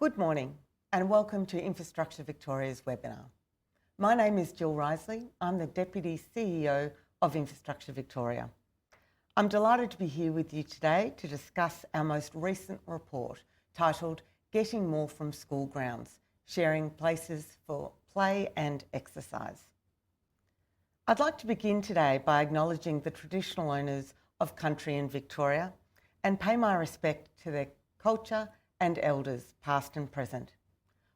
Good morning and welcome to Infrastructure Victoria's webinar. My name is Jill Riseley. I'm the Deputy CEO of Infrastructure Victoria. I'm delighted to be here with you today to discuss our most recent report titled Getting More from School Grounds, Sharing Places for Play and Exercise. I'd like to begin today by acknowledging the traditional owners of country in Victoria and pay my respect to their culture and elders, past and present.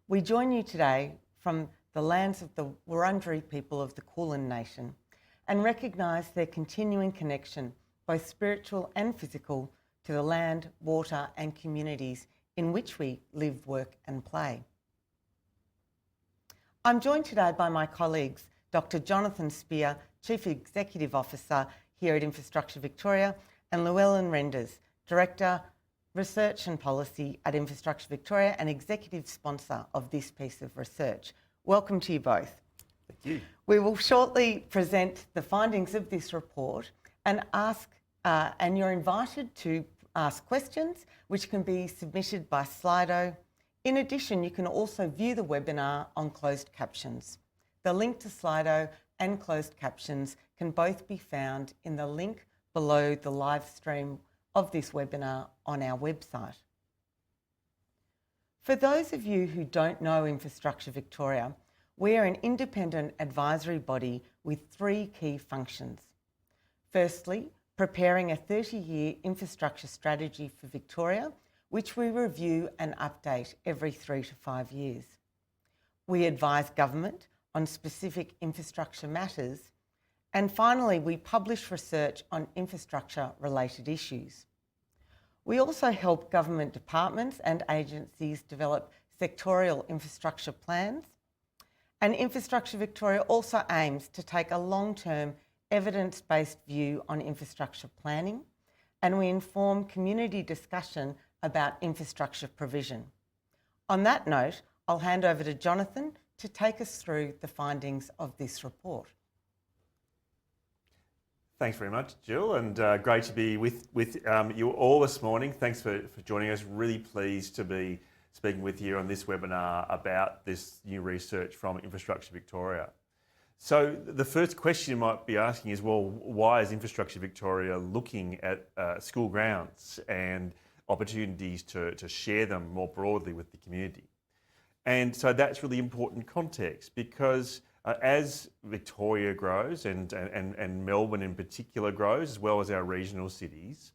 We join you today from the lands of the Wurundjeri people of the Kulin Nation and recognise their continuing connection, both spiritual and physical, to the land, water and communities in which we live, work and play. I'm joined today by my colleagues, Dr. Jonathan Spear, Chief Executive Officer here at Infrastructure Victoria, and Llewellyn Renders, Director, Research and Policy at Infrastructure Victoria and Executive Sponsor of this piece of research. Welcome to you both. Thank you. We will shortly present the findings of this report and you're invited to ask questions which can be submitted by Slido. In addition, you can also view the webinar on closed captions. The link to Slido and closed captions can both be found in the link below the live stream of this webinar on our website. For those of you who don't know Infrastructure Victoria, we are an independent advisory body with three key functions. Firstly, preparing a 30-year infrastructure strategy for Victoria, which we review and update every 3 to 5 years. We advise government on specific infrastructure matters. And finally, we publish research on infrastructure-related issues. We also help government departments and agencies develop sectorial infrastructure plans. And Infrastructure Victoria also aims to take a long-term, evidence-based view on infrastructure planning, and we inform community discussion about infrastructure provision. On that note, I'll hand over to Jonathan to take us through the findings of this report. Thanks very much, Jill, and great to be with you all this morning. Thanks for joining us. Really pleased to be speaking with you on this webinar about this new research from Infrastructure Victoria. So the first question you might be asking is, well, why is Infrastructure Victoria looking at school grounds and opportunities to share them more broadly with the community? And so that's really important context because as Victoria grows and Melbourne in particular grows, as well as our regional cities,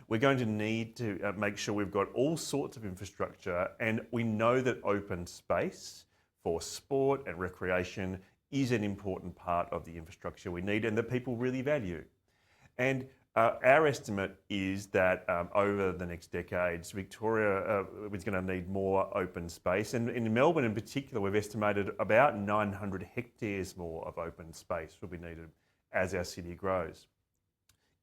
we're going to need to make sure we've got all sorts of infrastructure, and we know that open space for sport and recreation is an important part of the infrastructure we need and that people really value. And our estimate is that over the next decades, Victoria is going to need more open space. And in Melbourne in particular, we've estimated about 900 hectares more of open space will be needed as our city grows.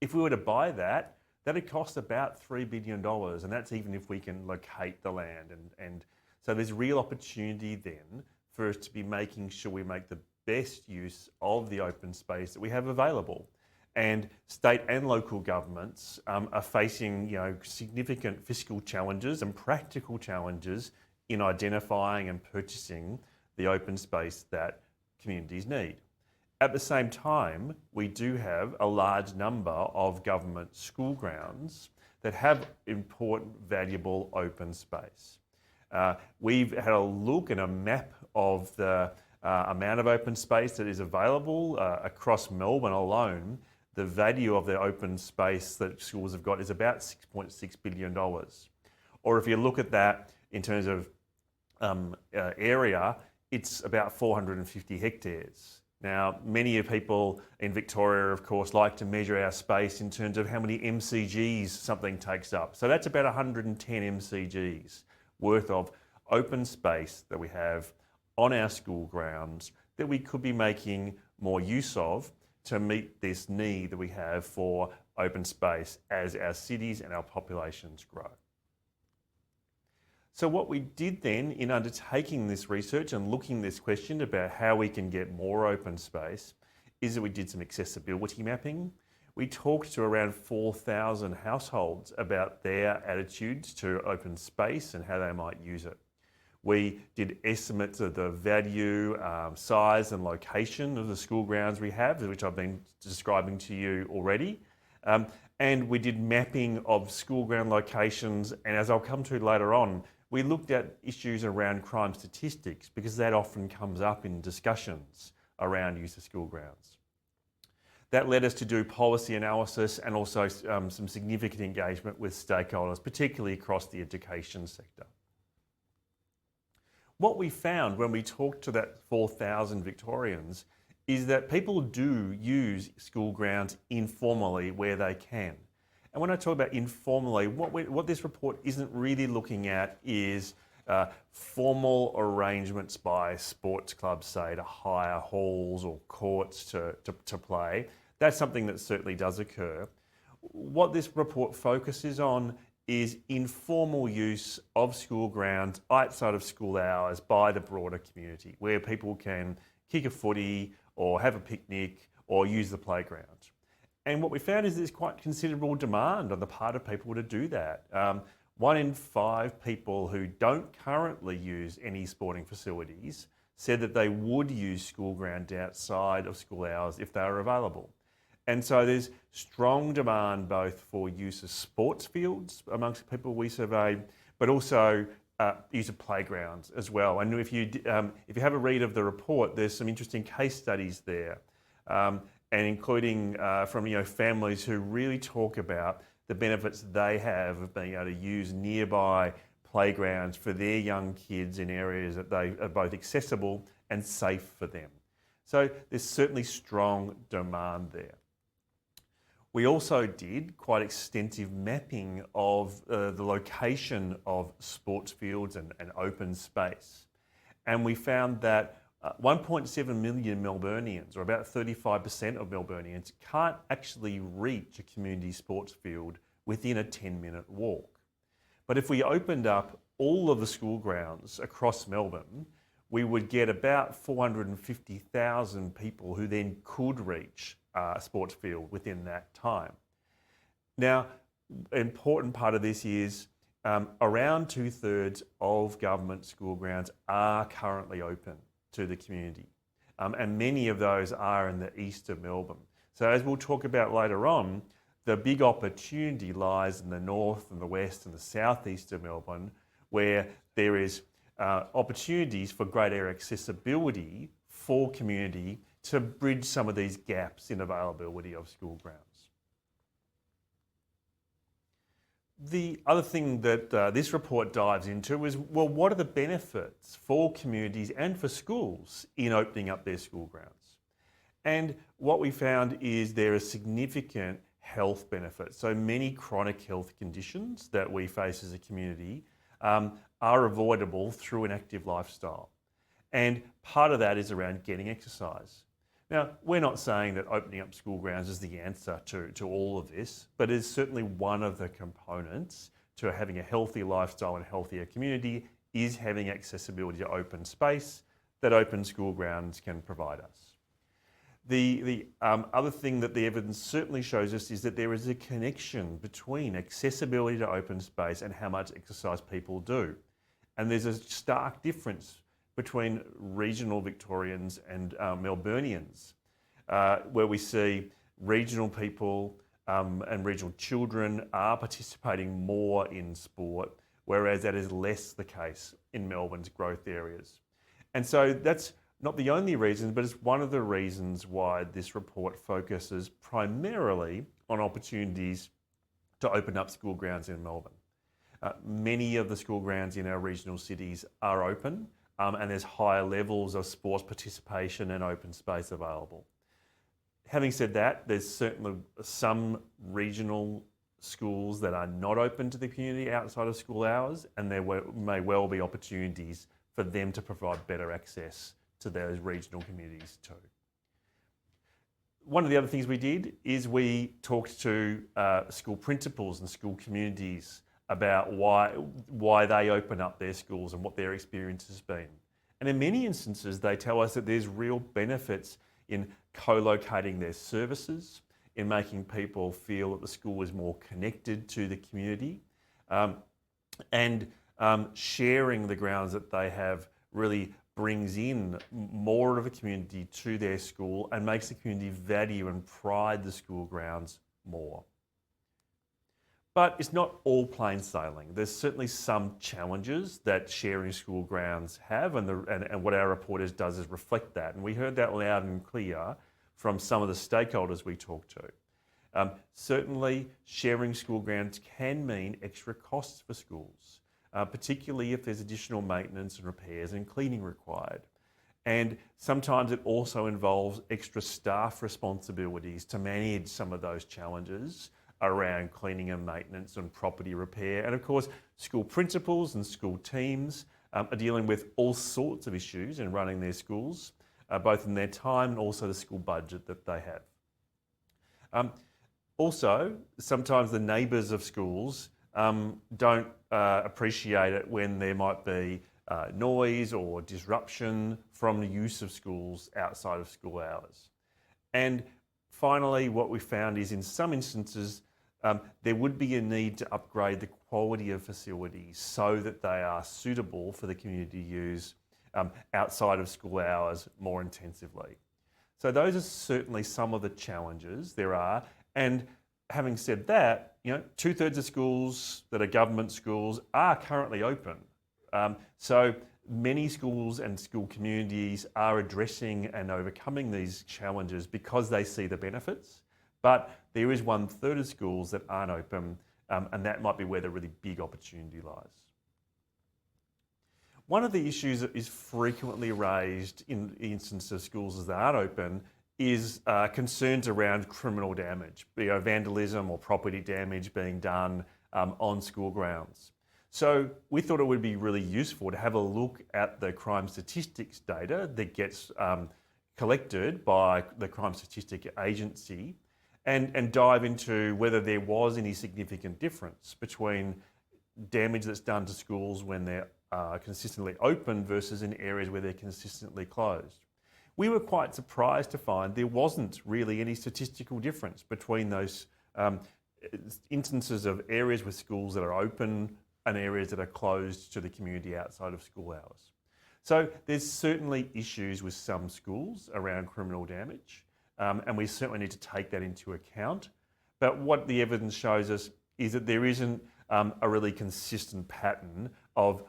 If we were to buy that, that'd cost about $3 billion. And that's even if we can locate the land. And so there's real opportunity then for us to be making sure we make the best use of the open space that we have available. And state and local governments are facing significant fiscal challenges and practical challenges in identifying and purchasing the open space that communities need. At the same time, we do have a large number of government school grounds that have important, valuable open space. We've had a look and a map of the amount of open space that is available across Melbourne alone. The value of the open space that schools have got is about $6.6 billion. Or if you look at that in terms of area, it's about 450 hectares. Now, many people in Victoria, of course, like to measure our space in terms of how many MCGs something takes up. So that's about 110 MCGs worth of open space that we have on our school grounds that we could be making more use of to meet this need that we have for open space as our cities and our populations grow. So what we did then in undertaking this research and looking at this question about how we can get more open space is that we did some accessibility mapping. We talked to around 4,000 households about their attitudes to open space and how they might use it. We did estimates of the value, size and location of the school grounds we have, which I've been describing to you already. And we did mapping of school ground locations, and as I'll come to later on, we looked at issues around crime statistics because that often comes up in discussions around use of school grounds. That led us to do policy analysis and also some significant engagement with stakeholders, particularly across the education sector. What we found when we talked to that 4,000 Victorians is that people do use school grounds informally where they can. And when I talk about informally, what this report isn't really looking at is formal arrangements by sports clubs, say, to hire halls or courts to play. That's something that certainly does occur. What this report focuses on is informal use of school grounds outside of school hours by the broader community, where people can kick a footy or have a picnic or use the playground. And what we found is there's quite considerable demand on the part of people to do that. 1 in 5 people who don't currently use any sporting facilities said that they would use school ground outside of school hours if they were available. And so there's strong demand both for use of sports fields amongst people we surveyed, but also use of playgrounds as well. And if you have a read of the report, there's some interesting case studies there, and including from families who really talk about the benefits they have of being able to use nearby playgrounds for their young kids in areas that they are both accessible and safe for them. So there's certainly strong demand there. We also did quite extensive mapping of the location of sports fields and open space. And we found that 1.7 million Melburnians, or about 35% of Melburnians, can't actually reach a community sports field within a 10-minute walk. But if we opened up all of the school grounds across Melbourne, we would get about 450,000 people who then could reach a sports field within that time. Now, an important part of this is around 2/3 of government school grounds are currently open to the community, and many of those are in the east of Melbourne. So as we'll talk about later on, the big opportunity lies in the north and the west and the southeast of Melbourne, where there is opportunities for greater accessibility for community to bridge some of these gaps in availability of school grounds. The other thing that this report dives into is, well, what are the benefits for communities and for schools in opening up their school grounds? And what we found is there are significant health benefits. So many chronic health conditions that we face as a community are avoidable through an active lifestyle. And part of that is around getting exercise. Now, we're not saying that opening up school grounds is the answer to all of this, but it's certainly one of the components to having a healthy lifestyle and healthier community is having accessibility to open space that open school grounds can provide us. The other thing that the evidence certainly shows us is that there is a connection between accessibility to open space and how much exercise people do. And there's a stark difference between regional Victorians and Melburnians, where we see regional people and regional children are participating more in sport, whereas that is less the case in Melbourne's growth areas. And so that's not the only reason, but it's one of the reasons why this report focuses primarily on opportunities to open up school grounds in Melbourne. Many of the school grounds in our regional cities are open, and there's higher levels of sports participation and open space available. Having said that, there's certainly some regional schools that are not open to the community outside of school hours, and there may well be opportunities for them to provide better access to those regional communities too. One of the other things we did is we talked to school principals and school communities about why they open up their schools and what their experience has been. And in many instances, they tell us that there's real benefits in co-locating their services, in making people feel that the school is more connected to the community, and sharing the grounds that they have really brings in more of a community to their school and makes the community value and pride the school grounds more. But it's not all plain sailing. There's certainly some challenges that sharing school grounds have, and what our report does is reflect that. And we heard that loud and clear from some of the stakeholders we talked to. Certainly, sharing school grounds can mean extra costs for schools, particularly if there's additional maintenance and repairs and cleaning required. And sometimes it also involves extra staff responsibilities to manage some of those challenges around cleaning and maintenance and property repair. And of course, school principals and school teams are dealing with all sorts of issues in running their schools, both in their time and also the school budget that they have. Also, sometimes the neighbours of schools don't appreciate it when there might be noise or disruption from the use of schools outside of school hours. And finally, what we found is in some instances, there would be a need to upgrade the quality of facilities so that they are suitable for the community to use outside of school hours more intensively. So those are certainly some of the challenges there are. And having said that, 2/3 of schools that are government schools are currently open. So many schools and school communities are addressing and overcoming these challenges because they see the benefits. But there is 1/3 of schools that aren't open, and that might be where the really big opportunity lies. One of the issues that is frequently raised in the instance of schools that aren't open is concerns around criminal damage, vandalism or property damage being done on school grounds. So we thought it would be really useful to have a look at the crime statistics data that gets collected by the Crime Statistic Agency and dive into whether there was any significant difference between damage that's done to schools when they're consistently open versus in areas where they're consistently closed. We were quite surprised to find there wasn't really any statistical difference between those instances of areas with schools that are open and areas that are closed to the community outside of school hours. So there's certainly issues with some schools around criminal damage, and we certainly need to take that into account. But what the evidence shows us is that there isn't a really consistent pattern of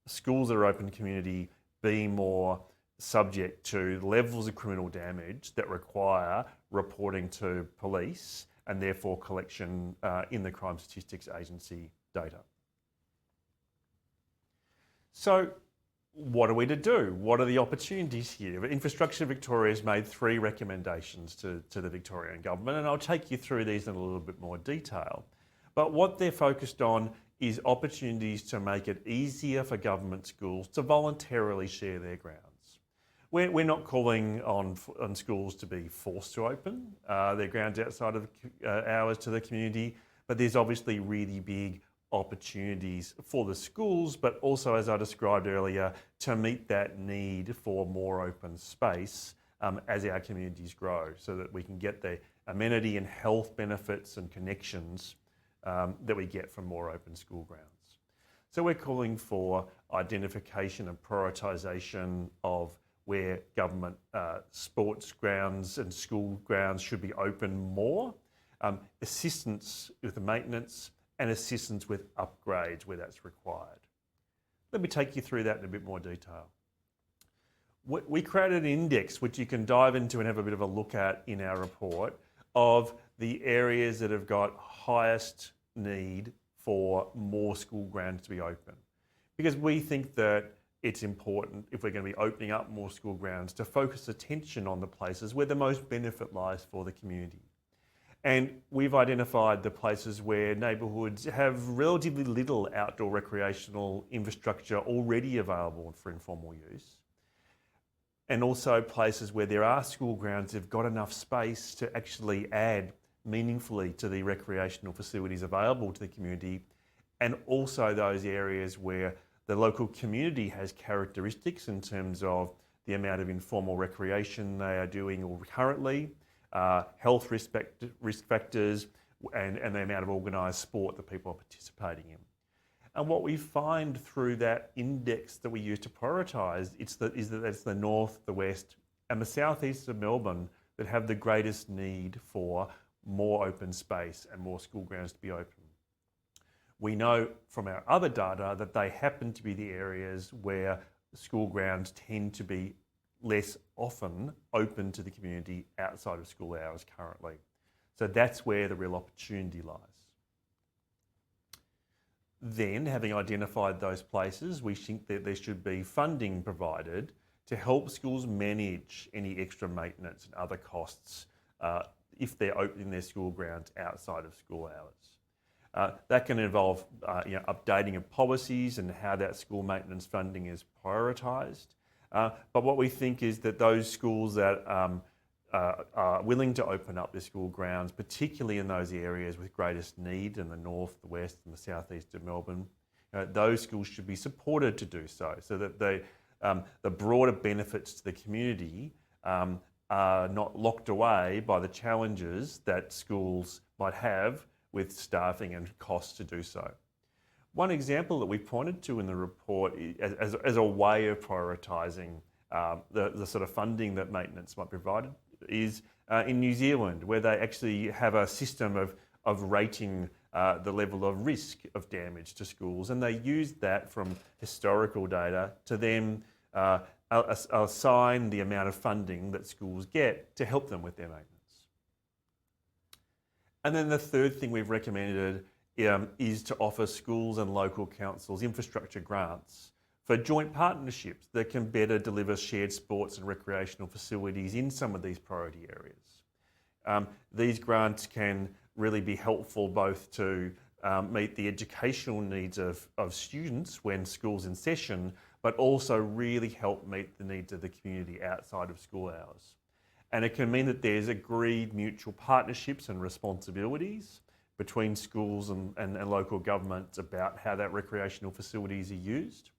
schools that are open community being more subject to levels of criminal damage that require reporting to police and therefore collection in the Crime Statistics Agency data. So what are we to do? What are the opportunities here? Infrastructure Victoria has made 3 recommendations to the Victorian Government, and I'll take you through these in a little bit more detail. But what they're focused on is opportunities to make it easier for government schools to voluntarily share their grounds. We're not calling on schools to be forced to open their grounds outside of hours to the community, but there's obviously really big opportunities for the schools, but also, as I described earlier, to meet that need for more open space as our communities grow, so that we can get the amenity and health benefits and connections that we get from more open school grounds. So we're calling for identification and prioritisation of where government sports grounds and school grounds should be open more, assistance with the maintenance, and assistance with upgrades where that's required. Let me take you through that in a bit more detail. We created an index which you can dive into and have a bit of a look at in our report of the areas that have got highest need for more school grounds to be open. Because we think that it's important, if we're going to be opening up more school grounds, to focus attention on the places where the most benefit lies for the community. And we've identified the places where neighbourhoods have relatively little outdoor recreational infrastructure already available for informal use. And also places where there are school grounds that have got enough space to actually add meaningfully to the recreational facilities available to the community. And also those areas where the local community has characteristics in terms of the amount of informal recreation they are doing currently, health risk factors, and the amount of organised sport that people are participating in. And what we find through that index that we use to prioritise is that it's the north, the west and the southeast of Melbourne that have the greatest need for more open space and more school grounds to be open. We know from our other data that they happen to be the areas where school grounds tend to be less often open to the community outside of school hours currently. So that's where the real opportunity lies. Then, having identified those places, we think that there should be funding provided to help schools manage any extra maintenance and other costs if they're opening their school grounds outside of school hours. That can involve updating of policies and how that school maintenance funding is prioritised. But what we think is that those schools that are willing to open up their school grounds, particularly in those areas with greatest need in the north, the west and the southeast of Melbourne, those schools should be supported to do so, so that the broader benefits to the community are not locked away by the challenges that schools might have with staffing and costs to do so. One example that we pointed to in the report as a way of prioritising the sort of funding that maintenance might provide is in New Zealand, where they actually have a system of rating the level of risk of damage to schools, and they use that from historical data to then assign the amount of funding that schools get to help them with their maintenance. And then the third thing we've recommended is to offer schools and local councils infrastructure grants for joint partnerships that can better deliver shared sports and recreational facilities in some of these priority areas. These grants can really be helpful both to meet the educational needs of students when school's in session, but also really help meet the needs of the community outside of school hours. And it can mean that there's agreed mutual partnerships and responsibilities between schools and local governments about how that recreational facilities are used.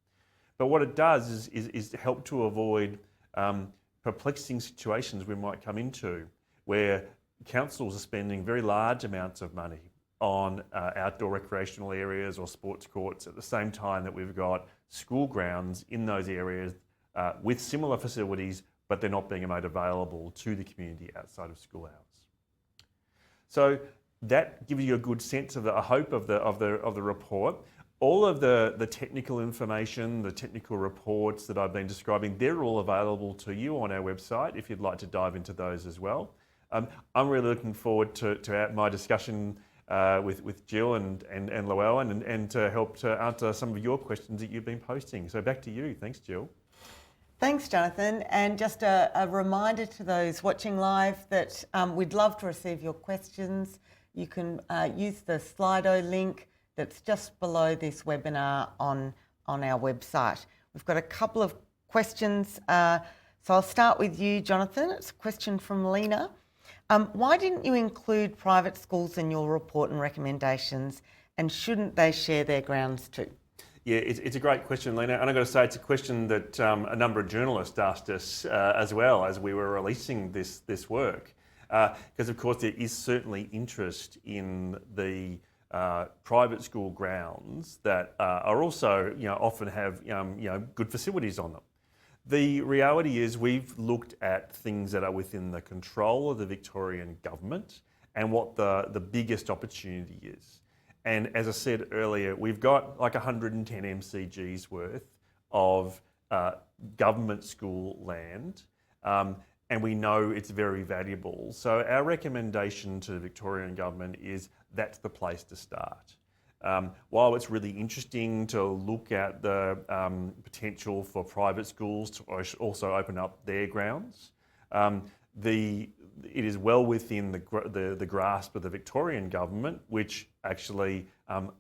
But what it does is to help to avoid perplexing situations we might come into where councils are spending very large amounts of money on outdoor recreational areas or sports courts at the same time that we've got school grounds in those areas with similar facilities, but they're not being made available to the community outside of school hours. So that gives you a good sense of the hope of the report. All of the technical information, the technical reports that I've been describing, they're all available to you on our website if you'd like to dive into those as well. I'm really looking forward to my discussion with Jill and Llewellyn and to help to answer some of your questions that you've been posting. So back to you. Thanks, Jill. Thanks, Jonathan. And just a reminder to those watching live that we'd love to receive your questions. You can use the Slido link that's just below this webinar on our website. We've got a couple of questions. So I'll start with you, Jonathan. It's a question from Lena. Why didn't you include private schools in your report and recommendations, and shouldn't they share their grounds too? Yeah, it's a great question, Lena, and I've got to say it's a question that a number of journalists asked us as well as we were releasing this work, because of course there is certainly interest in the private school grounds that are also, often have good facilities on them. The reality is we've looked at things that are within the control of the Victorian Government and what the biggest opportunity is. And as I said earlier, we've got like 110 MCGs worth of government school land, and we know it's very valuable. So our recommendation to the Victorian Government is that's the place to start. While it's really interesting to look at the potential for private schools to also open up their grounds, it is well within the grasp of the Victorian Government, which actually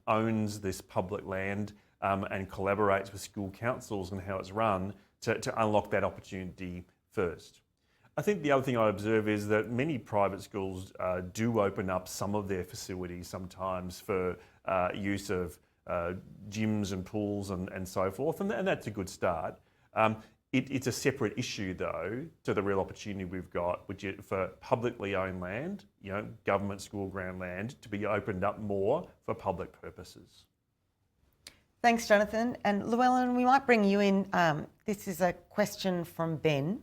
owns this public land and collaborates with school councils and how it's run to unlock that opportunity first. I think the other thing I observe is that many private schools do open up some of their facilities sometimes for use of gyms and pools and so forth, and that's a good start. It's a separate issue though to the real opportunity we've got, which is for publicly owned land, government school ground land, to be opened up more for public purposes. Thanks, Jonathan. And Llewellyn, we might bring you in. This is a question from Ben.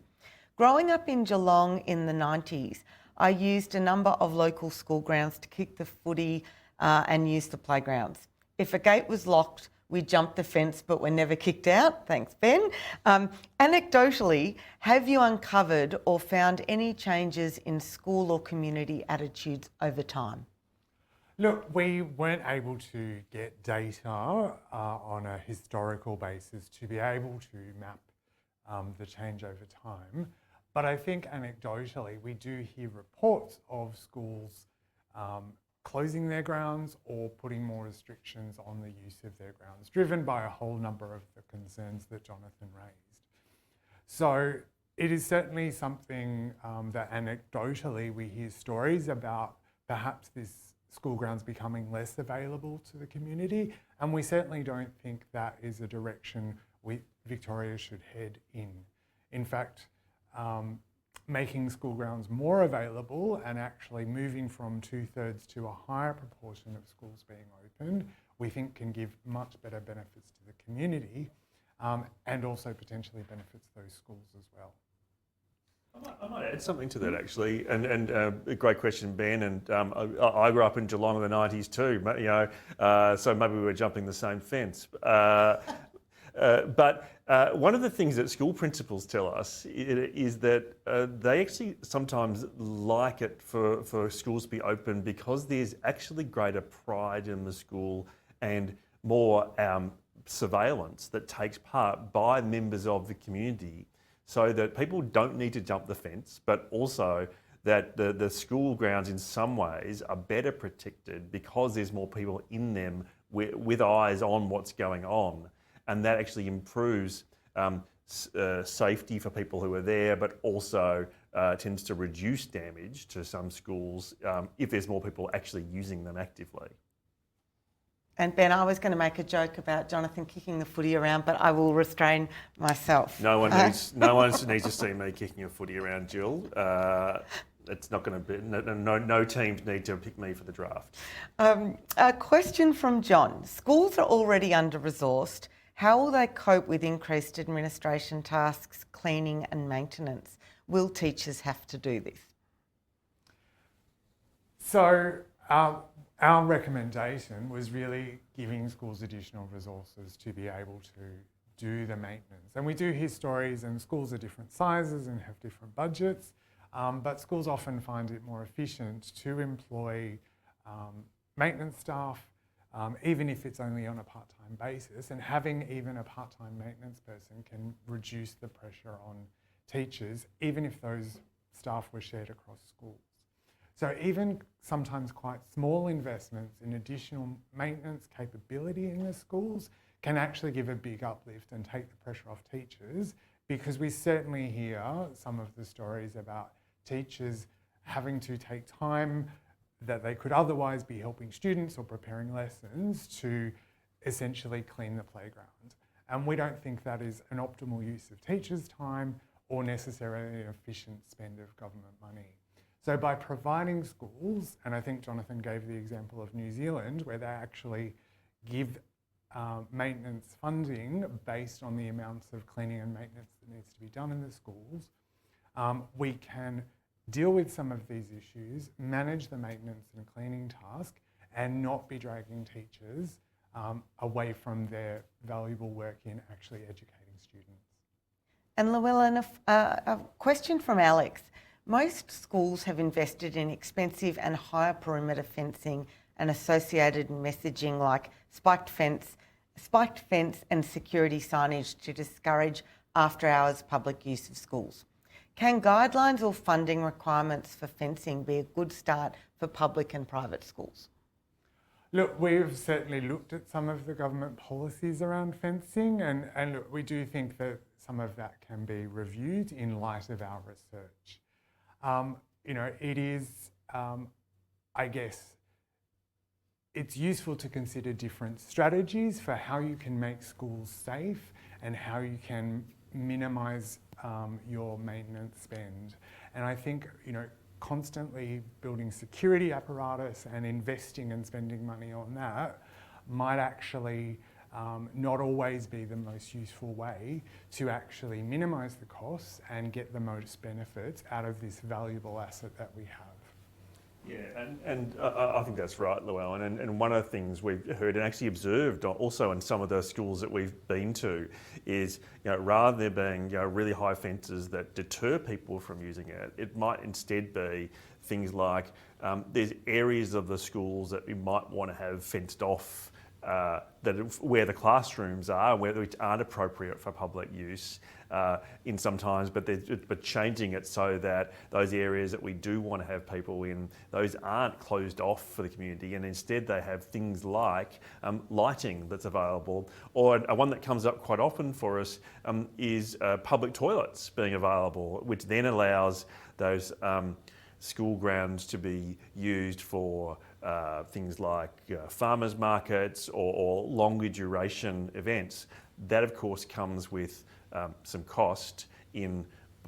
Growing up in Geelong in the 90s, I used a number of local school grounds to kick the footy and use the playgrounds. If a gate was locked, we jumped the fence, but were never kicked out. Thanks, Ben. Anecdotally, have you uncovered or found any changes in school or community attitudes over time? Look, we weren't able to get data on a historical basis to be able to map the change over time. But I think anecdotally, we do hear reports of schools closing their grounds or putting more restrictions on the use of their grounds, driven by a whole number of the concerns that Jonathan raised. So it is certainly something that anecdotally we hear stories about, perhaps this school grounds becoming less available to the community, and we certainly don't think that is a direction Victoria should head in. In fact, making school grounds more available and actually moving from 2/3 to a higher proportion of schools being opened, we think can give much better benefits to the community and also potentially benefits those schools as well. I might add something to that actually, and a great question, Ben. And I grew up in Geelong in the 90s too, so maybe we were jumping the same fence. But one of the things that school principals tell us is that they actually sometimes like it for schools to be open because there's actually greater pride in the school and more surveillance that takes part by members of the community, so that people don't need to jump the fence, but also that the school grounds in some ways are better protected because there's more people in them with eyes on what's going on. And that actually improves safety for people who are there, but also tends to reduce damage to some schools if there's more people actually using them actively. And Ben, I was going to make a joke about Jonathan kicking the footy around, but I will restrain myself. No one needs to see me kicking a footy around, Jill. It's not going to be. No teams need to pick me for the draft. A question from John. Schools are already under-resourced. How will they cope with increased administration tasks, cleaning and maintenance? Will teachers have to do this? So our recommendation was really giving schools additional resources to be able to do the maintenance. And we do hear stories, and schools are different sizes and have different budgets, but schools often find it more efficient to employ maintenance staff, even if it's only on a part-time basis, and having even a part-time maintenance person can reduce the pressure on teachers, even if those staff were shared across schools. So even sometimes quite small investments in additional maintenance capability in the schools can actually give a big uplift and take the pressure off teachers, because we certainly hear some of the stories about teachers having to take time that they could otherwise be helping students or preparing lessons to essentially clean the playground. And we don't think that is an optimal use of teachers' time or necessarily an efficient spend of government money. So by providing schools, and I think Jonathan gave the example of New Zealand, where they actually give maintenance funding based on the amounts of cleaning and maintenance that needs to be done in the schools, we can deal with some of these issues, manage the maintenance and cleaning task, and not be dragging teachers away from their valuable work in actually educating students. And Llewellyn, a question from Alex. Most schools have invested in expensive and higher perimeter fencing and associated messaging like spiked fence and security signage to discourage after-hours public use of schools. Can guidelines or funding requirements for fencing be a good start for public and private schools? Look, we've certainly looked at some of the government policies around fencing, and look, we do think that some of that can be reviewed in light of our research. It is, I guess, it's useful to consider different strategies for how you can make schools safe and how you can minimise your maintenance spend. And I think, constantly building security apparatus and investing and spending money on that might actually not always be the most useful way to actually minimise the costs and get the most benefits out of this valuable asset that we have. Yeah, and I think that's right, Llewellyn. And one of the things we've heard and actually observed also in some of the schools that we've been to is, rather than there being really high fences that deter people from using it, it might instead be things like there's areas of the schools that we might want to have fenced off where the classrooms are, which aren't appropriate for public use in sometimes, but changing it so that those areas that we do want to have people in, those aren't closed off for the community, and instead they have things like lighting that's available. Or one that comes up quite often for us is public toilets being available, which then allows those school grounds to be used for things like farmers markets or longer duration events. That of course comes with some cost in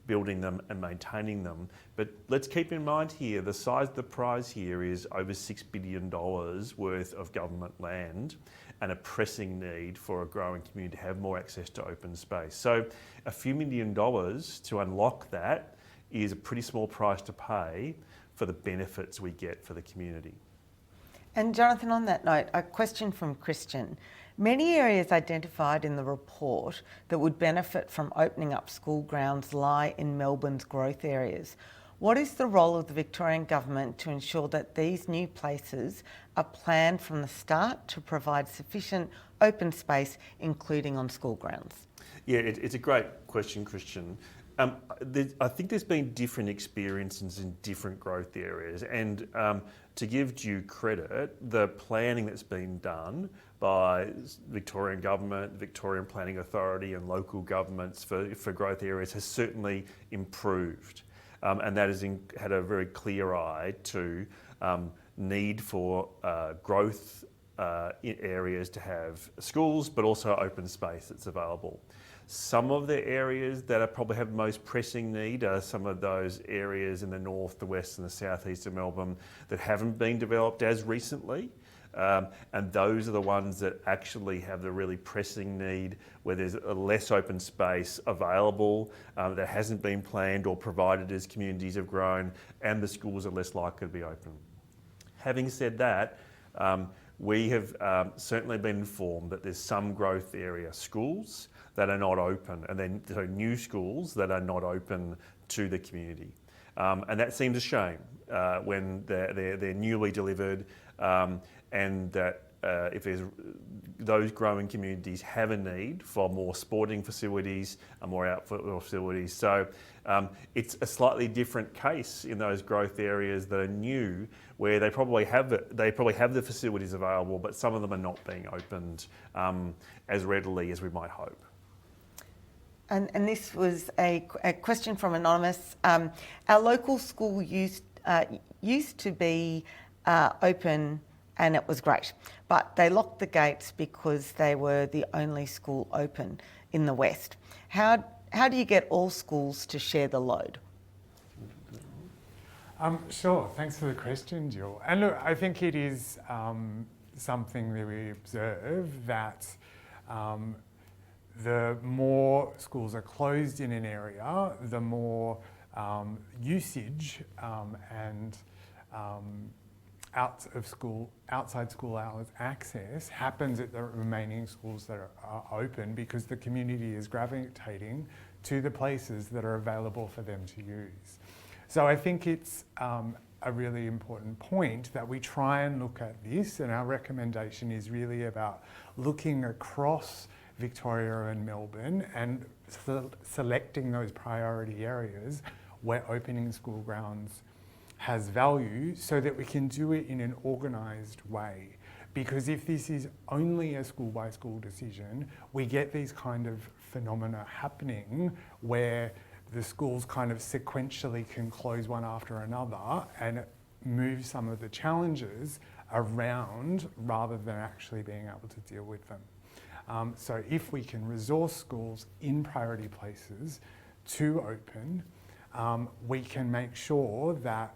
building them and maintaining them. But let's keep in mind here, the size of the prize here is over $6 billion worth of government land and a pressing need for a growing community to have more access to open space. So a few $1 million to unlock that is a pretty small price to pay for the benefits we get for the community. And Jonathan, on that note, a question from Christian. Many areas identified in the report that would benefit from opening up school grounds lie in Melbourne's growth areas. What is the role of the Victorian Government to ensure that these new places are planned from the start to provide sufficient open space, including on school grounds? Yeah, it's a great question, Christian. I think there's been different experiences in different growth areas, and to give due credit, the planning that's been done by Victorian Government, Victorian Planning Authority and local governments for growth areas has certainly improved, and that has had a very clear eye to need for growth in areas to have schools, but also open space that's available. Some of the areas that are probably have the most pressing need are some of those areas in the north, the west and the southeast of Melbourne that haven't been developed as recently. And those are the ones that actually have the really pressing need where there's a less open space available that hasn't been planned or provided as communities have grown, and the schools are less likely to be open. Having said that, we have certainly been informed that there's some growth area schools that are not open, and then so new schools that are not open to the community. And that seems a shame when they're newly delivered, and that if there's those growing communities have a need for more sporting facilities, more outdoor facilities. So it's a slightly different case in those growth areas that are new, where they probably have the facilities available, but some of them are not being opened as readily as we might hope. And this was a question from Anonymous. Our local school used to be open and it was great, but they locked the gates because they were the only school open in the West. How do you get all schools to share the load? Sure, thanks for the question, Jill. And look, I think it is something that we observe that the more schools are closed in an area, the more usage and outside school hours access happens at the remaining schools that are open, because the community is gravitating to the places that are available for them to use. So I think it's a really important point that we try and look at this, and our recommendation is really about looking across Victoria and Melbourne and selecting those priority areas where opening school grounds has value, so that we can do it in an organised way. Because if this is only a school by school decision, we get these kind of phenomena happening where the schools kind of sequentially can close one after another and move some of the challenges around rather than actually being able to deal with them. So if we can resource schools in priority places to open, we can make sure that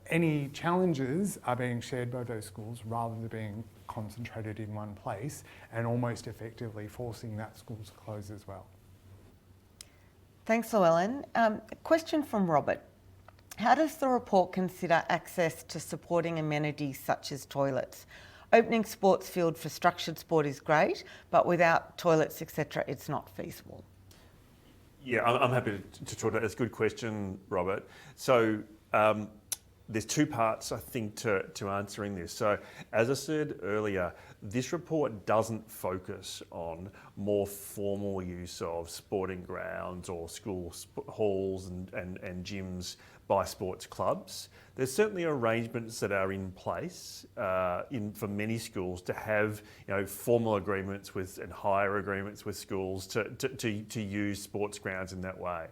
any challenges are being shared by those schools rather than being concentrated in one place and almost effectively forcing that school to close as well. Thanks, Llewellyn. A question from Robert. How does the report consider access to supporting amenities such as toilets? Opening sports field for structured sport is great, but without toilets, etc., it's not feasible. Yeah, I'm happy to talk about that. It's a good question, Robert. So there's two parts, I think, to answering this. So as I said earlier, this report doesn't focus on more formal use of sporting grounds or school halls and gyms by sports clubs. There's certainly arrangements that are in place for many schools to have formal agreements with and hire agreements with schools to use sports grounds in that way.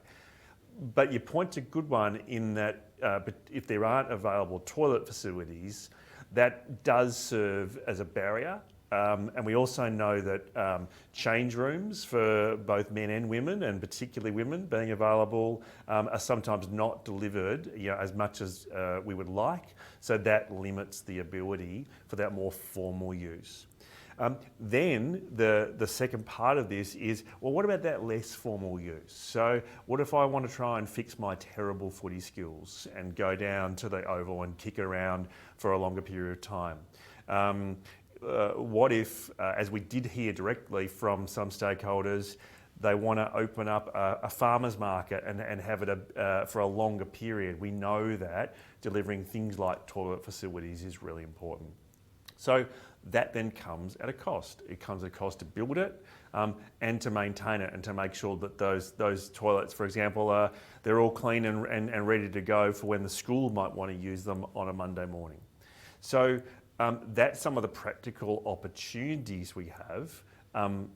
But your point's a good one in that but if there aren't available toilet facilities, that does serve as a barrier. And we also know that change rooms for both men and women, and particularly women being available, are sometimes not delivered as much as we would like. So that limits the ability for that more formal use. Then the second part of this is, well, what about that less formal use? So what if I want to try and fix my terrible footy skills and go down to the oval and kick around for a longer period of time? What if, as we did hear directly from some stakeholders, they want to open up a farmer's market and have it for a longer period? We know that delivering things like toilet facilities is really important. So that then comes at a cost. It comes at a cost to build it and to maintain it and to make sure that those toilets, for example, they're all clean and ready to go for when the school might want to use them on a Monday morning. So that's some of the practical opportunities we have,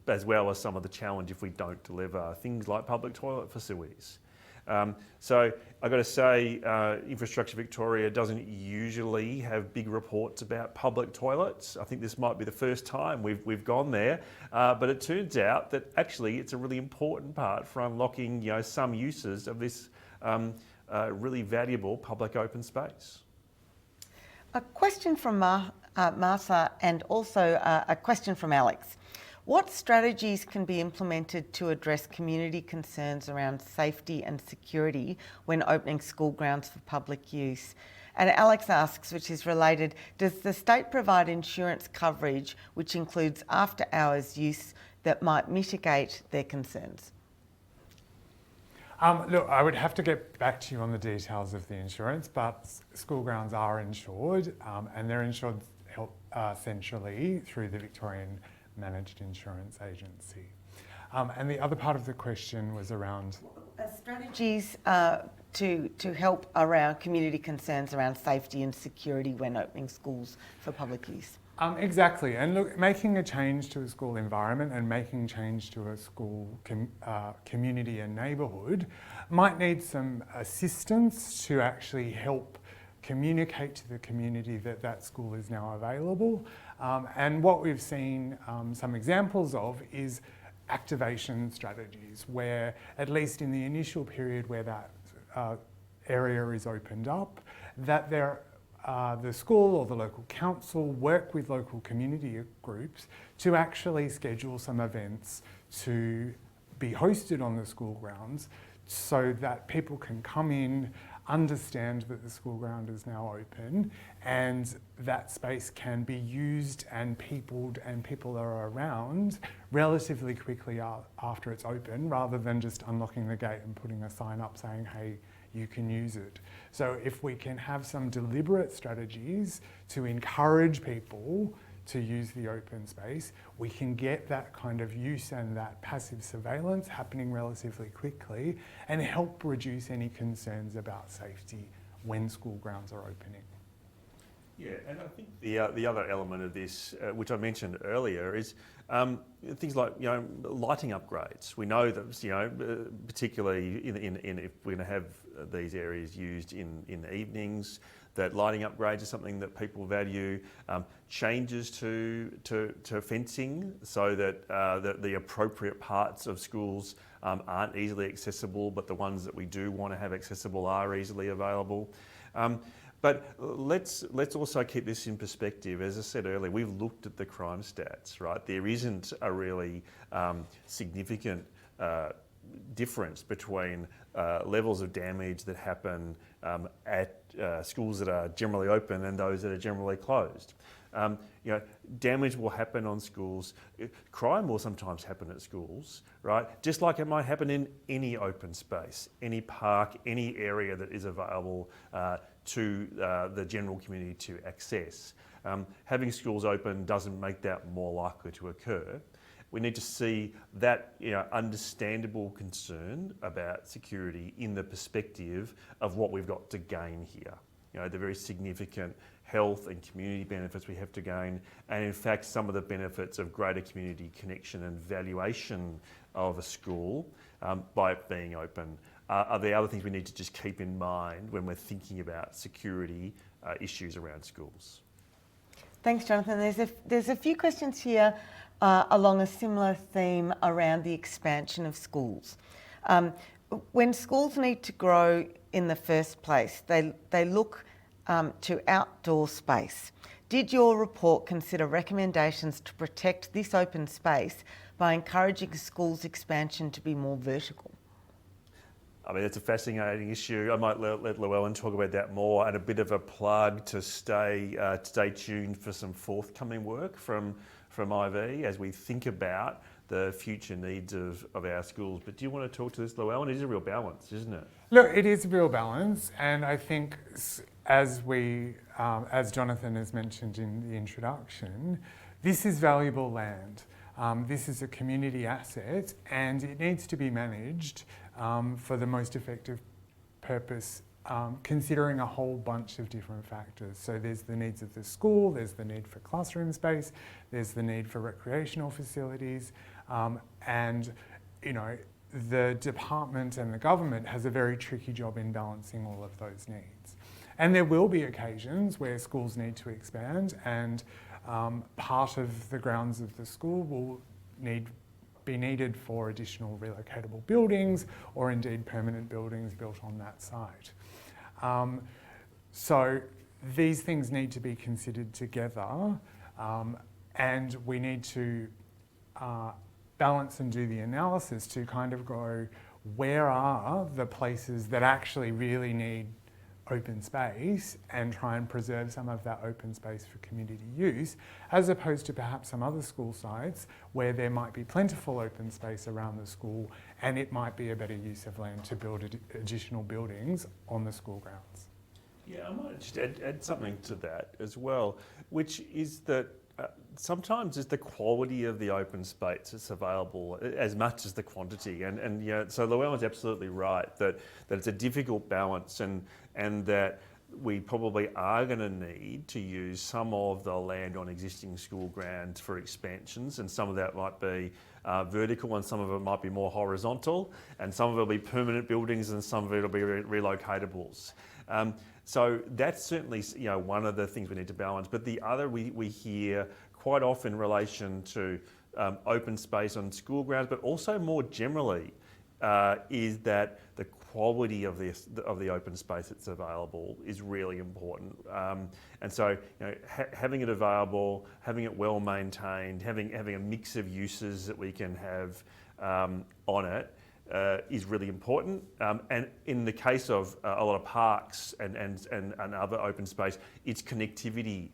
as well as some of the challenge if we don't deliver things like public toilet facilities. So I've got to say, Infrastructure Victoria doesn't usually have big reports about public toilets. I think this might be the first time we've gone there, but it turns out that actually it's a really important part for unlocking some uses of this really valuable public open space. A question from Martha and also a question from Alex. What strategies can be implemented to address community concerns around safety and security when opening school grounds for public use? And Alex asks, which is related, does the state provide insurance coverage which includes after-hours use that might mitigate their concerns? Look, I would have to get back to you on the details of the insurance, but school grounds are insured and they're insured essentially through the Victorian Managed Insurance Agency. And the other part of the question was around strategies to help around community concerns around safety and security when opening schools for public use. Exactly, and look, making a change to a school environment and making change to a school community and neighbourhood might need some assistance to actually help communicate to the community that that school is now available. And what we've seen some examples of is activation strategies where, at least in the initial period where that area is opened up, that the school or the local council work with local community groups to actually schedule some events to be hosted on the school grounds so that people can come in, understand that the school ground is now open and that space can be used and people are around relatively quickly after it's open, rather than just unlocking the gate and putting a sign up saying, hey, you can use it. So if we can have some deliberate strategies to encourage people to use the open space, we can get that kind of use and that passive surveillance happening relatively quickly and help reduce any concerns about safety when school grounds are opening. Yeah, and I think the other element of this, which I mentioned earlier, is things like lighting upgrades. We know that particularly in if we're going to have these areas used in the evenings, that lighting upgrades are something that people value. Changes to fencing so that the appropriate parts of schools aren't easily accessible, but the ones that we do want to have accessible are easily available. But let's also keep this in perspective. As I said earlier, we've looked at the crime stats, right? There isn't a really significant difference between levels of damage that happen at schools that are generally open and those that are generally closed. Damage will happen on schools. Crime will sometimes happen at schools, right? Just like it might happen in any open space, any park, any area that is available to the general community to access. Having schools open doesn't make that more likely to occur. We need to see that understandable concern about security in the perspective of what we've got to gain here. The very significant health and community benefits we have to gain, and in fact some of the benefits of greater community connection and valuation of a school by it being open are the other things we need to just keep in mind when we're thinking about security issues around schools. Thanks, Jonathan. There's a few questions here along a similar theme around the expansion of schools. When schools need to grow in the first place, they look to outdoor space. Did your report consider recommendations to protect this open space by encouraging schools' expansion to be more vertical? I mean, it's a fascinating issue. I might let Llewellyn talk about that more, and a bit of a plug to stay tuned for some forthcoming work from IV as we think about the future needs of our schools. But do you want to talk to this, Llewellyn? It is a real balance, isn't it? Look, it is a real balance, and I think as Jonathan has mentioned in the introduction, this is valuable land. This is a community asset, and it needs to be managed for the most effective purpose, considering a whole bunch of different factors. So there's the needs of the school, there's the need for classroom space, there's the need for recreational facilities, and the department and the government has a very tricky job in balancing all of those needs. And there will be occasions where schools need to expand, and part of the grounds of the school will be needed for additional relocatable buildings or indeed permanent buildings built on that site. So these things need to be considered together, and we need to balance and do the analysis to kind of go, where are the places that actually really need open space, and try and preserve some of that open space for community use, as opposed to perhaps some other school sites where there might be plentiful open space around the school and it might be a better use of land to build additional buildings on the school grounds. Yeah, I might just add something to that as well, which is that sometimes it's the quality of the open space that's available as much as the quantity. And so Llewellyn's absolutely right that it's a difficult balance, and that we probably are going to need to use some of the land on existing school grounds for expansions, and some of that might be vertical, and some of it might be more horizontal, and some of it will be permanent buildings, and some of it will be relocatables. So that's certainly one of the things we need to balance. But the other we hear quite often in relation to open space on school grounds, but also more generally, is that the quality of the open space that's available is really important. And so having it available, having it well maintained, having a mix of uses that we can have on it is really important. And in the case of a lot of parks and other open space, it's connectivity.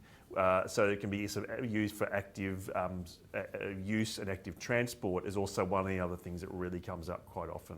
So it can be sort of used for active use, and active transport is also one of the other things that really comes up quite often.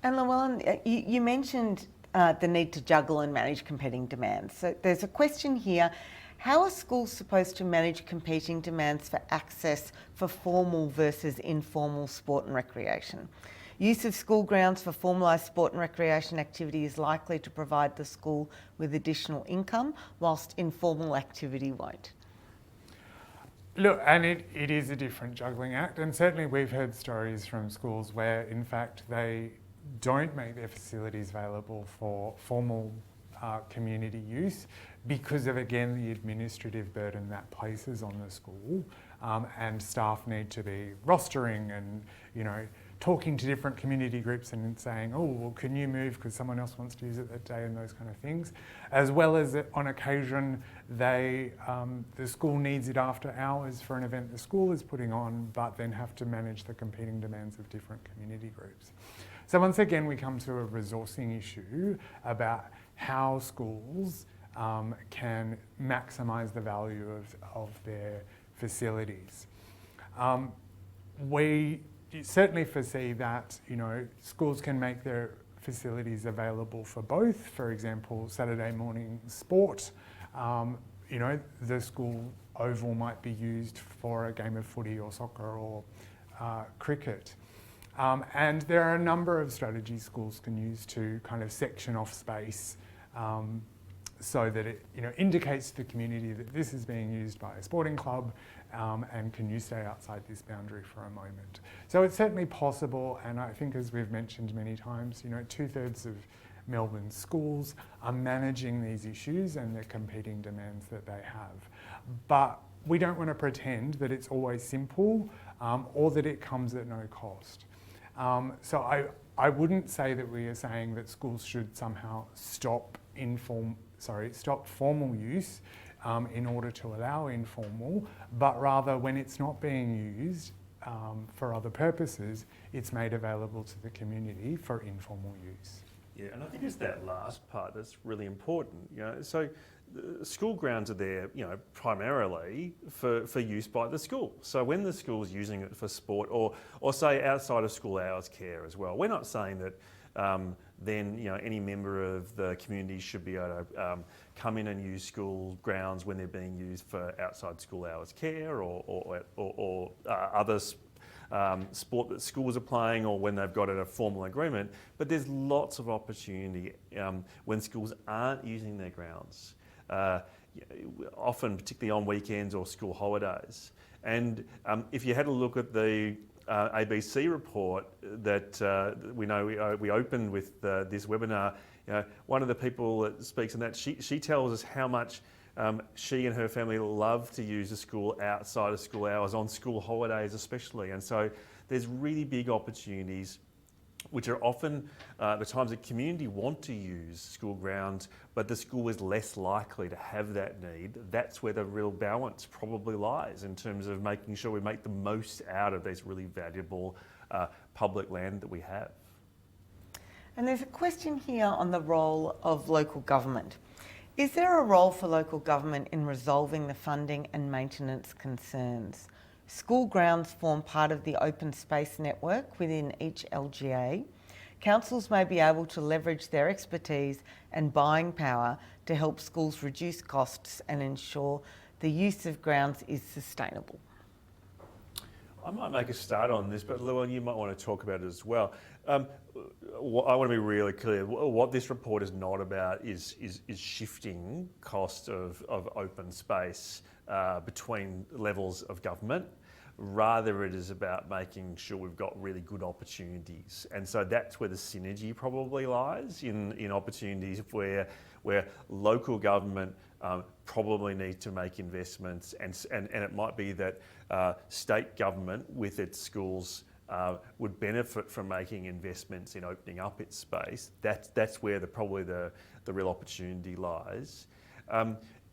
And Llewellyn, you mentioned the need to juggle and manage competing demands. So there's a question here: how are schools supposed to manage competing demands for access for formal versus informal sport and recreation? Use of school grounds for formalised sport and recreation activity is likely to provide the school with additional income, whilst informal activity won't. Look, and it is a different juggling act, and certainly we've heard stories from schools where in fact they don't make their facilities available for formal community use because of, again, the administrative burden that places on the school, and staff need to be rostering and talking to different community groups and saying, oh, well, can you move because someone else wants to use it that day, and those kind of things. As well as on occasion, the school needs it after hours for an event the school is putting on, but then have to manage the competing demands of different community groups. So once again, we come to a resourcing issue about how schools can maximise the value of their facilities. We certainly foresee that, you know, schools can make their facilities available for both. For example, Saturday morning sport. You know, the school oval might be used for a game of footy or soccer or cricket. And there are a number of strategies schools can use to kind of section off space so that it, you know, indicates to the community that this is being used by a sporting club, and can you stay outside this boundary for a moment. So it's certainly possible, and I think, as we've mentioned many times, you know, 2/3 of Melbourne schools are managing these issues and the competing demands that they have. But we don't want to pretend that it's always simple or that it comes at no cost. So I wouldn't say that we are saying that schools should somehow stop formal use in order to allow informal, but rather when it's not being used for other purposes, it's made available to the community for informal use. Yeah, and I think it's that last part that's really important. You know, so school grounds are there, you know, primarily for use by the school. So when the school's using it for sport or say outside of school hours care as well, we're not saying that then, you know, any member of the community should be able to come in and use school grounds when they're being used for outside school hours care or other sport that schools are playing, or when they've got a formal agreement. But there's lots of opportunity when schools aren't using their grounds, often particularly on weekends or school holidays. And if you had a look at the ABC report that we opened with this webinar, you know, one of the people that speaks on that, she tells us how much she and her family love to use the school outside of school hours, on school holidays especially. And so there's really big opportunities, which are often the times the community want to use school grounds, but the school is less likely to have that need. That's where the real balance probably lies, in terms of making sure we make the most out of this really valuable public land that we have. And there's a question here on the role of local government. Is there a role for local government in resolving the funding and maintenance concerns? School grounds form part of the open space network within each LGA. Councils may be able to leverage their expertise and buying power to help schools reduce costs and ensure the use of grounds is sustainable. I might make a start on this, but Llewellyn, you might want to talk about it as well. I want to be really clear. What this report is not about is shifting cost of open space between levels of government. Rather, it is about making sure we've got really good opportunities. And so that's where the synergy probably lies, in opportunities where local government probably need to make investments, and it might be that state government with its schools would benefit from making investments in opening up its space. That's where probably the real opportunity lies.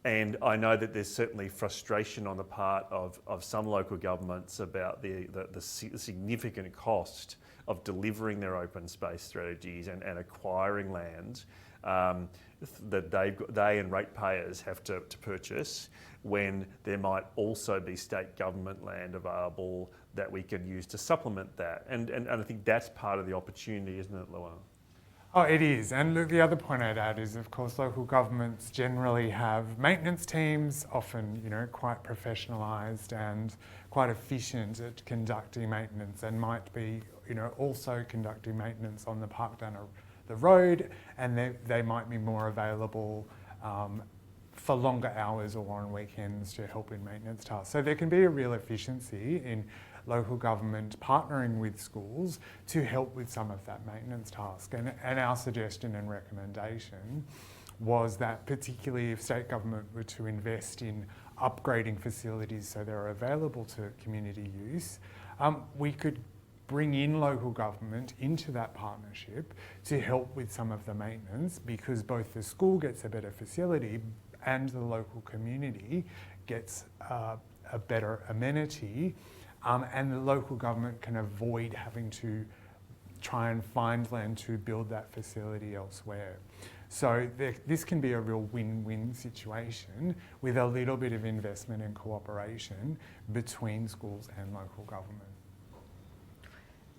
And I know that there's certainly frustration on the part of some local governments about the significant cost of delivering their open space strategies and acquiring land that they and ratepayers have to purchase, when there might also be state government land available that we can use to supplement that. And I think that's part of the opportunity, isn't it, Llewellyn? Oh, it is. And look, the other point I'd add is, of course, local governments generally have maintenance teams, often, you know, quite professionalised and quite efficient at conducting maintenance, and might be, you know, also conducting maintenance on the park down the road, and they might be more available for longer hours or on weekends to help in maintenance tasks. So there can be a real efficiency in local government partnering with schools to help with some of that maintenance task. And our suggestion and recommendation was that, particularly if state government were to invest in upgrading facilities so they're available to community use, we could bring in local government into that partnership to help with some of the maintenance, because both the school gets a better facility and the local community gets a better amenity, and the local government can avoid having to try and find land to build that facility elsewhere. So this can be a real win-win situation with a little bit of investment and cooperation between schools and local government.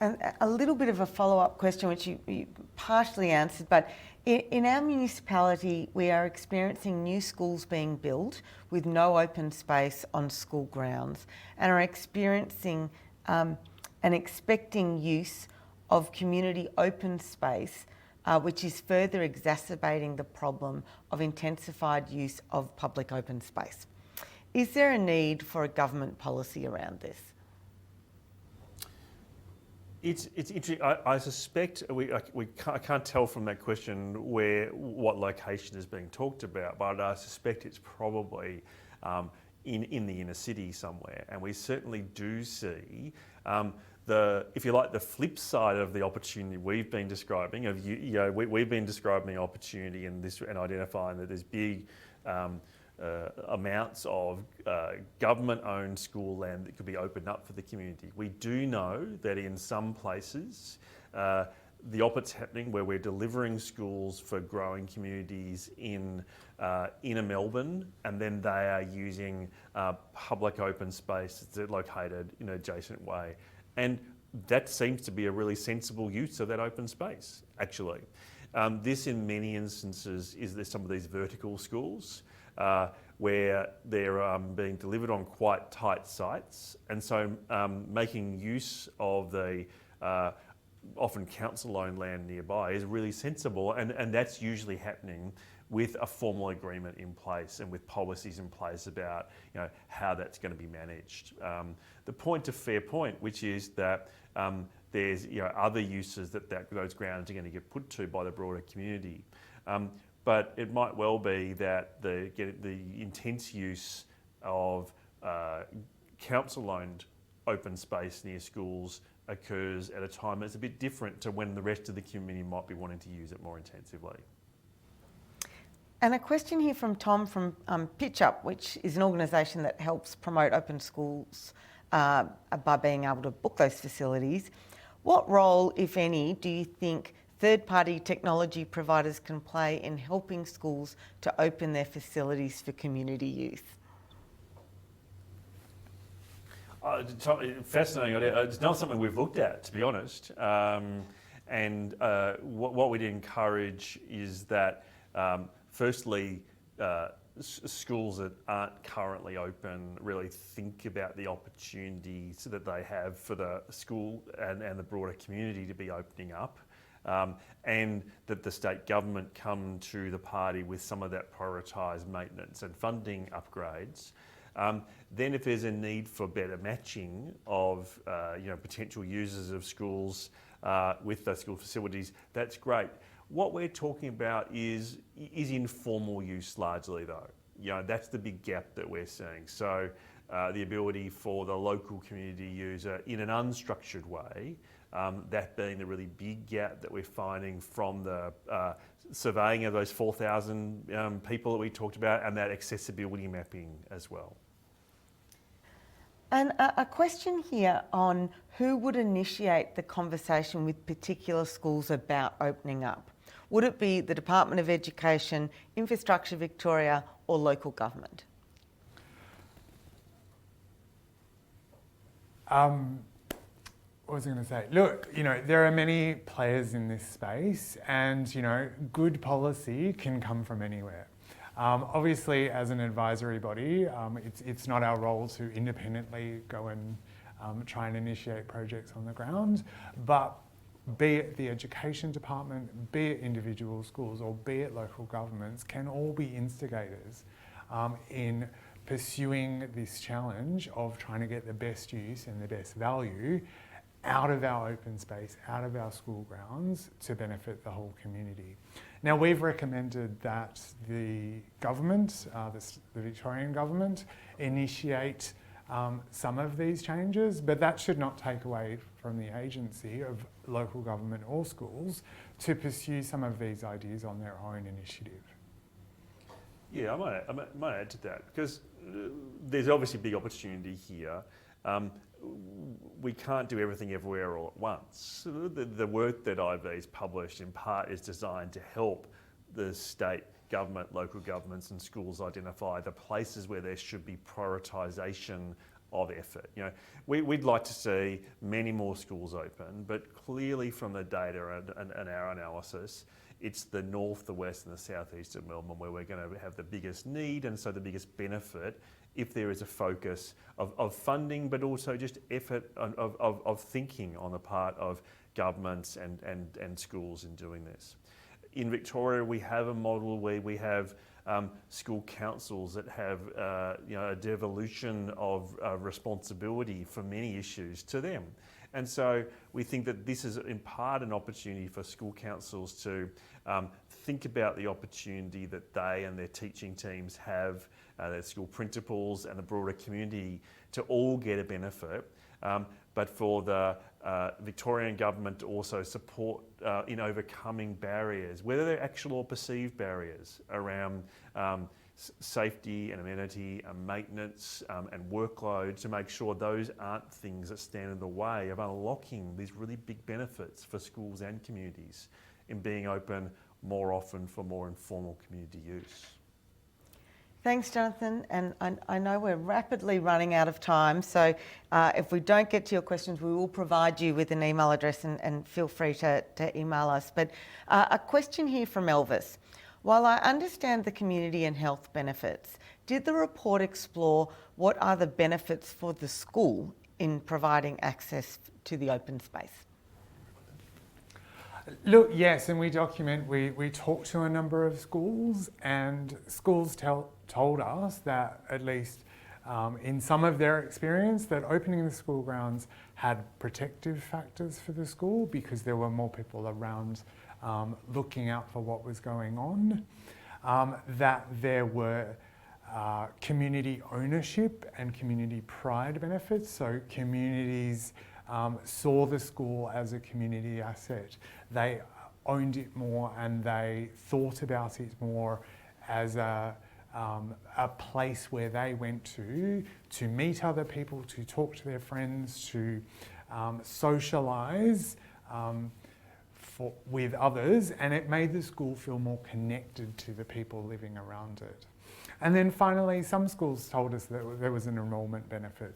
And a little bit of a follow-up question, which you partially answered, but in our municipality, we are experiencing new schools being built with no open space on school grounds, and are experiencing and expecting use of community open space, which is further exacerbating the problem of intensified use of public open space. Is there a need for a government policy around this? It's interesting. I suspect I can't tell from that question what location is being talked about, but I suspect it's probably in the inner city somewhere. And we certainly do see if you like, the flip side of the opportunity we've been describing. We've been describing the opportunity and identifying that there's big amounts of government-owned school land that could be opened up for the community. We do know that in some places, the opposite's happening, where we're delivering schools for growing communities in inner Melbourne, and then they are using public open space that's located in an adjacent way. And that seems to be a really sensible use of that open space, actually. This, in many instances, is there's some of these vertical schools where they're being delivered on quite tight sites. And so making use of the often council-owned land nearby is really sensible, and that's usually happening with a formal agreement in place and with policies in place about how that's going to be managed. The point to fair point, which is that there's other uses that those grounds are going to get put to by the broader community. But it might well be that the intense use of council-owned open space near schools occurs at a time that's a bit different to when the rest of the community might be wanting to use it more intensively. And a question here from Tom from Pitch Up, which is an organisation that helps promote open schools by being able to book those facilities. What role, if any, do you think third-party technology providers can play in helping schools to open their facilities for community use? Fascinating idea. It's not something we've looked at, to be honest. And what we'd encourage is that, firstly, schools that aren't currently open really think about the opportunities that they have for the school and the broader community to be opening up. And that the state government come to the party with some of that prioritised maintenance and funding upgrades. Then if there's a need for better matching of potential users of schools with those school facilities, that's great. What we're talking about is informal use largely, though. That's the big gap that we're seeing. So the ability for the local community user in an unstructured way, that being the really big gap that we're finding from the surveying of those 4,000 people that we talked about, and that accessibility mapping as well. And a question here on who would initiate the conversation with particular schools about opening up. Would it be the Department of Education, Infrastructure Victoria, or local government? What was I going to say? Look, there are many players in this space, and good policy can come from anywhere. Obviously, as an advisory body, it's not our role to independently go and try and initiate projects on the ground, but be it the education department, be it individual schools, or be it local governments, can all be instigators in pursuing this challenge of trying to get the best use and the best value out of our open space, out of our school grounds, to benefit the whole community. Now, we've recommended that the government, the Victorian Government, initiate some of these changes, but that should not take away from the agency of local government or schools to pursue some of these ideas on their own initiative. Yeah, I might add to that, because there's obviously a big opportunity here. We can't do everything everywhere all at once. The work that IV's published in part is designed to help the state government, local governments and schools identify the places where there should be prioritisation of effort. You know, we'd like to see many more schools open, but clearly from the data and our analysis, it's the north, the west and the southeast of Melbourne where we're going to have the biggest need and so the biggest benefit if there is a focus of funding, but also just effort of thinking on the part of governments and schools in doing this. In Victoria, we have a model where we have school councils that have a devolution of responsibility for many issues to them. And so we think that this is in part an opportunity for school councils to think about the opportunity that they and their teaching teams have, their school principals and the broader community to all get a benefit. But for the Victorian Government to also support in overcoming barriers, whether they're actual or perceived barriers around safety and amenity and maintenance and workload, to make sure those aren't things that stand in the way of unlocking these really big benefits for schools and communities in being open more often for more informal community use. Thanks, Jonathan. And I know we're rapidly running out of time, so if we don't get to your questions, we will provide you with an email address and feel free to email us. But a question here from Elvis. While I understand the community and health benefits, did the report explore what are the benefits for the school in providing access to the open space? Look, yes, and we talked to a number of schools, and schools told us that, at least in some of their experience, that opening the school grounds had protective factors for the school because there were more people around looking out for what was going on, that there were community ownership and community pride benefits, so communities saw the school as a community asset. They owned it more and they thought about it more as a place where they went to meet other people, to talk to their friends, to socialise with others, and it made the school feel more connected to the people living around it. And then finally, some schools told us that there was an enrolment benefit,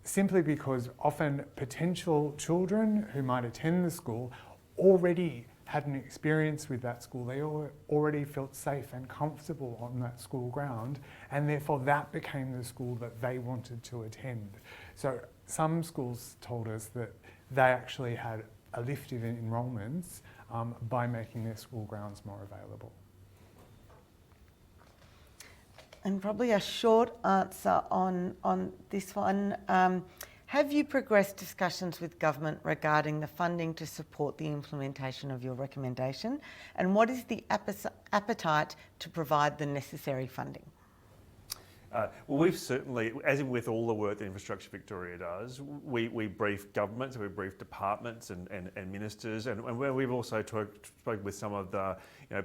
simply because often potential children who might attend the school already had an experience with that school. They already felt safe and comfortable on that school ground, and therefore that became the school that they wanted to attend. So some schools told us that they actually had a lift in enrolments by making their school grounds more available. And probably a short answer on this one. Have you progressed discussions with government regarding the funding to support the implementation of your recommendation? And what is the appetite to provide the necessary funding? Well, we've certainly, as in with all the work that Infrastructure Victoria does, we brief governments, we brief departments and ministers, and where we've also spoken with some of the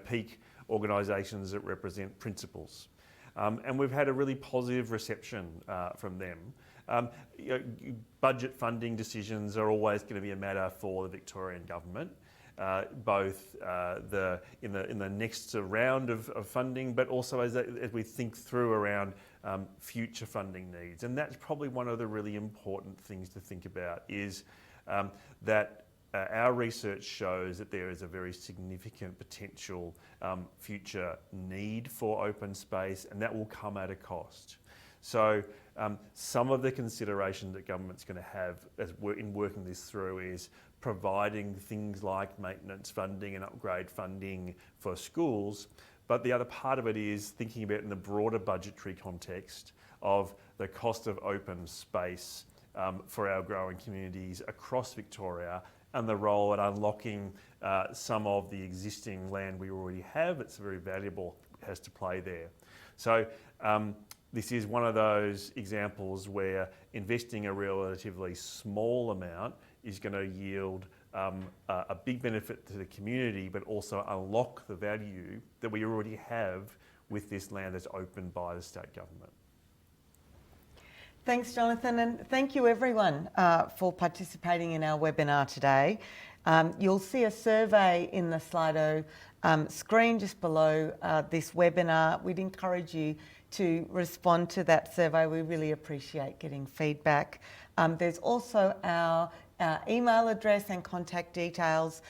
peak organisations that represent principals. And we've had a really positive reception from them. Budget funding decisions are always going to be a matter for the Victorian Government, both in the next round of funding, but also as we think through around future funding needs. And that's probably one of the really important things to think about, is that our research shows that there is a very significant potential future need for open space, and that will come at a cost. So some of the consideration that government's going to have in working this through is providing things like maintenance funding and upgrade funding for schools. But the other part of it is thinking about in the broader budgetary context of the cost of open space for our growing communities across Victoria, and the role at unlocking some of the existing land we already have that's very valuable has to play there. So this is one of those examples where investing a relatively small amount is going to yield a big benefit to the community, but also unlock the value that we already have with this land that's opened by the state government. Thanks, Jonathan, and thank you everyone for participating in our webinar today. You'll see a survey in the Slido screen just below this webinar. We'd encourage you to respond to that survey. We really appreciate getting feedback. There's also our email address and contact details.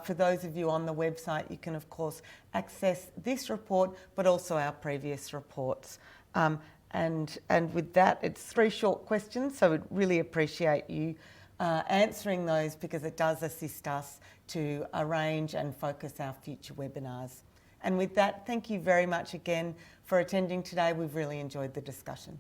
For those of you on the website, you can of course access this report, but also our previous reports. And with that, it's 3 short questions, so we'd really appreciate you answering those, because it does assist us to arrange and focus our future webinars. And with that, thank you very much again for attending today. We've really enjoyed the discussion.